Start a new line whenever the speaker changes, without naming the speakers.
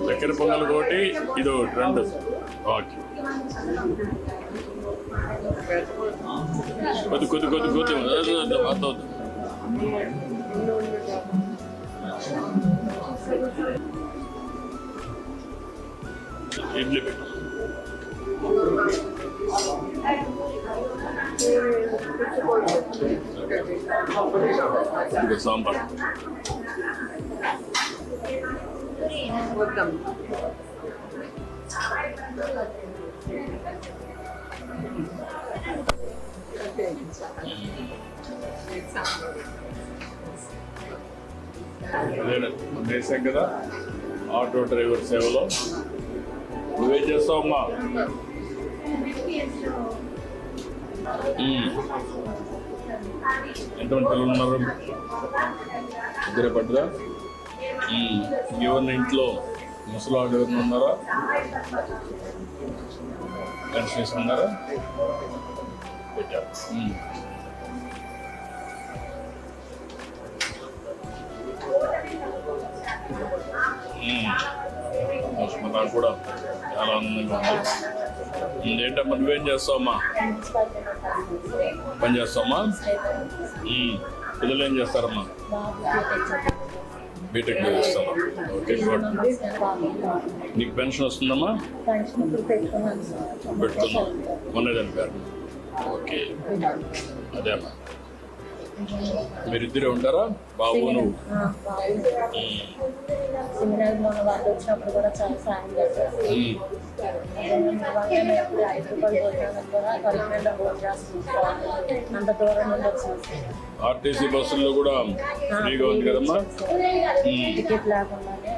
చక్కెర పొంగల్ ఒకటి, ఇది ఒకటి, రెండు. ఓకే, కొద్ది కొద్ది కొద్ది కొద్ది వద్దు. ఇడ్లీ పెట్టు. ఇది సాంబార్. వేసాం కదా ఆటో డ్రైవర్ సేవలో. నువ్వేం చేస్తావమ్మా? ఎంతమంది పిల్లలు ఉన్నారు? ఇద్దరే పడ్డదా? ఎవరిని ఇంట్లో ముసలాడు ఎవరిని ఉన్నారా? పెన్షన్ తీసుకున్నారా? పెట్టారు. నాకు కూడా చాలా ఆనందంగా ఉంది. ఏంటమ్మా నువ్వేం చేస్తావమ్మా? పని చేస్తావమ్మా? పిల్లలు ఏం చేస్తారమ్మా? బీటెక్ చేస్తామా? Okay, good. నీకు పెన్షన్ వస్తుందమ్మా? పెడుతున్నాం, మొన్నే చనిపోయారు. ఓకే, అదే అమ్మా. మీరిద్దరే ఉంటారా? బాబు నువ్వు?
వాళ్ళు వచ్చినప్పుడు కూడా చాలా సాయం చేస్తారు. అంత దూరం నుండి వచ్చిన
ఆర్టీసీ బస్సుల్లో కూడా ఫ్రీగా ఉంది కదమ్మా?
టికెట్ లేకుండానే